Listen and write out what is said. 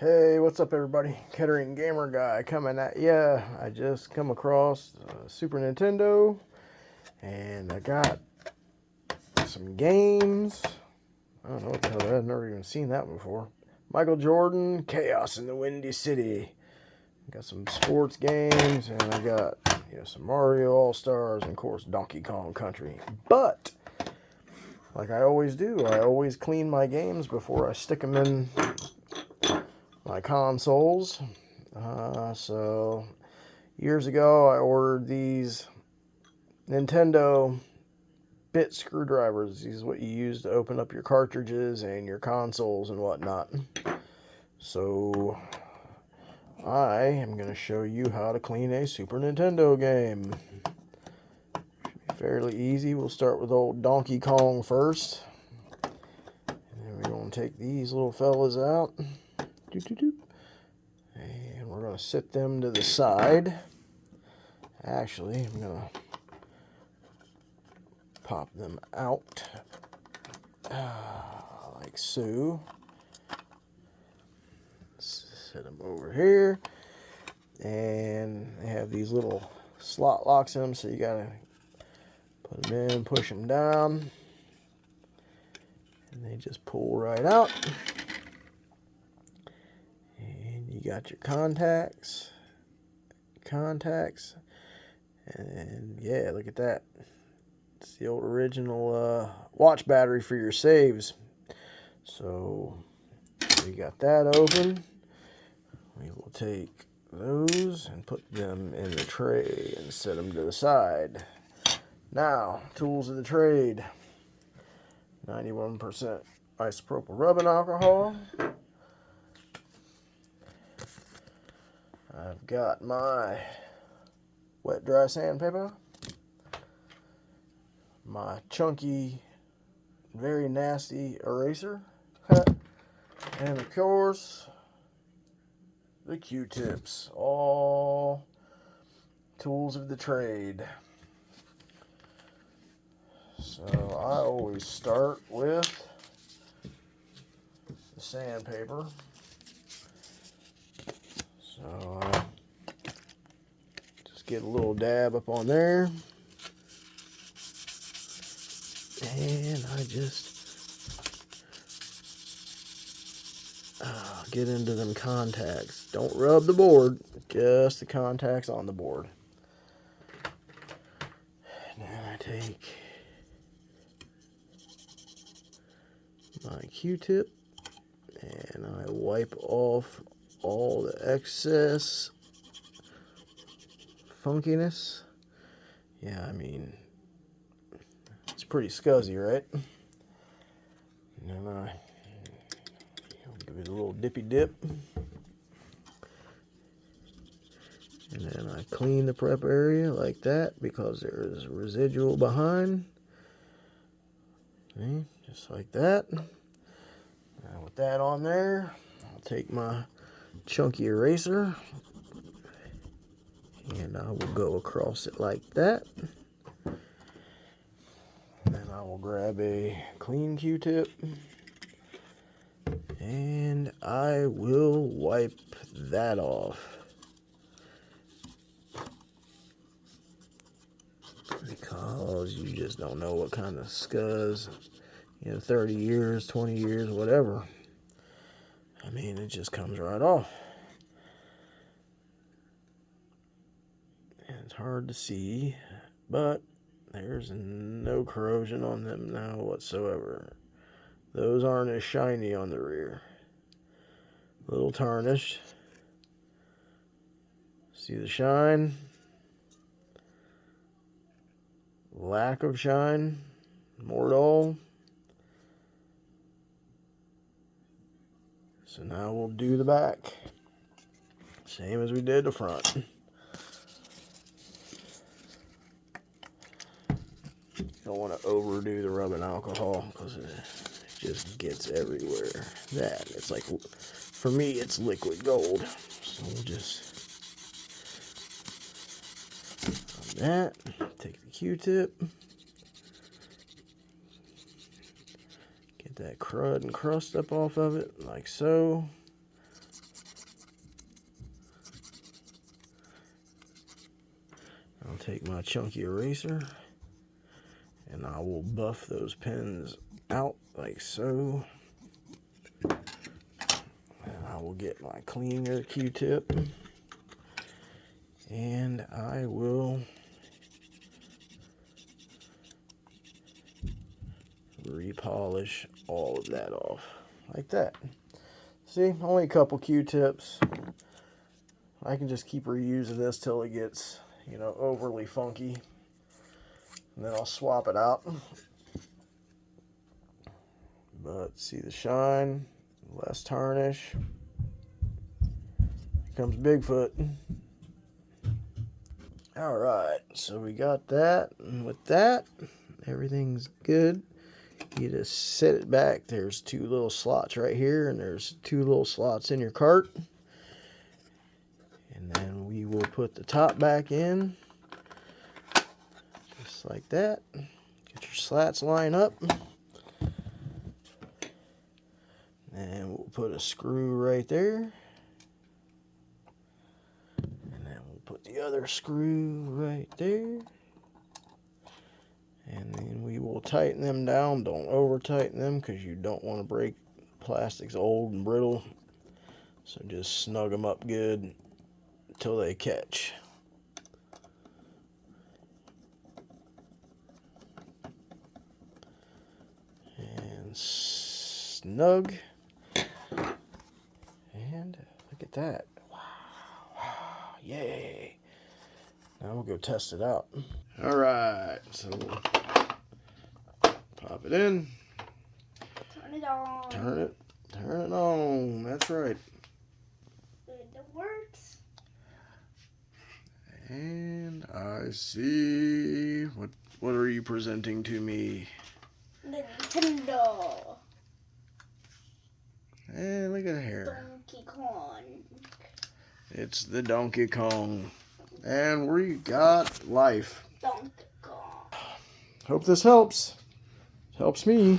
Hey, what's up, everybody? Kettering Gamer Guy coming at ya. I just come across Super Nintendo, and I got some games. I don't know what the hell that is. I've never even seen that before. Michael Jordan, Chaos in the Windy City. Got some sports games, and I got some Mario All Stars, and of course Donkey Kong Country. But like I always do, I always clean my games before I stick them in my consoles. So years ago, I ordered these Nintendo bit screwdrivers. These are what you use to open up your cartridges and your consoles and whatnot. So I am going to show you how to clean a Super Nintendo game. Should be fairly easy. We'll start with old Donkey Kong first. And then we're going to take these little fellas out. And we're going to set them to the side. Actually, I'm going to pop them out like so. Set them over here. And they have these little slot locks in them, so you got to put them in, push them down. And they just pull right out. You got your contacts, and yeah, look at that. It's the old original watch battery for your saves. So we got that open. We will take those and put them in the tray and set them to the side. Now, tools of the trade. 91% isopropyl rubbing alcohol. I've got my wet dry sandpaper, my chunky, very nasty eraser, and of course the Q-tips. All tools of the trade. So I always start with the sandpaper. So just get a little dab up on there, and I just get into them contacts. Don't rub the board, just the contacts on the board. And then I take my Q-tip and I wipe off all the excess funkiness. Yeah, I mean, it's pretty scuzzy, right? And then I give it a little dippy dip. And then I clean the prep area like that because there is residual behind. See, just like that. Now with that on there, I'll take my chunky eraser and I will go across it like that. Then I will grab a clean Q-tip and I will wipe that off. Because you just don't know what kind of scuzz, 30 years, 20 years, whatever. I mean, it just comes right off. And it's hard to see, but there's no corrosion on them now whatsoever. Those aren't as shiny on the rear. A little tarnished. See the shine? Lack of shine. More dull. So now we'll do the back. Same as we did the front. Don't want to overdo the rubbing alcohol because it just gets everywhere. It's like, for me, it's liquid gold. So we'll just that. Take the Q-tip. Get that crud and crust up off of it, like so. I'll take my chunky eraser and I will buff those pins out like so. And I will get my cleaner Q-tip and I will repolish all of that off like that. See, only a couple Q-tips. I can just keep reusing this till it gets, you know, overly funky. And then I'll swap it out. But see the shine, less tarnish. Here comes Bigfoot. Alright, so we got that. And with that, everything's good. You just set it back. There's two little slots right here, and there's two little slots in your cart. And then we will put the top back in, just like that. Get your slats lined up. And we'll put a screw right there. And then we'll put the other screw right there. And then we will tighten them down. Don't over tighten them because you don't want to break. Plastic's old and brittle. So just snug them up good until they catch. And snug. And look at that. Wow. Wow. Yay. Now we'll go test it out. Alright, so we'll pop it in. Turn it on. Turn it on. That's right. It works. And I see. What are you presenting to me? The Nintendo. Hey, look at here. Donkey Kong. It's the Donkey Kong. And we got life. Donkey Kong. Hope this helps. Helps me.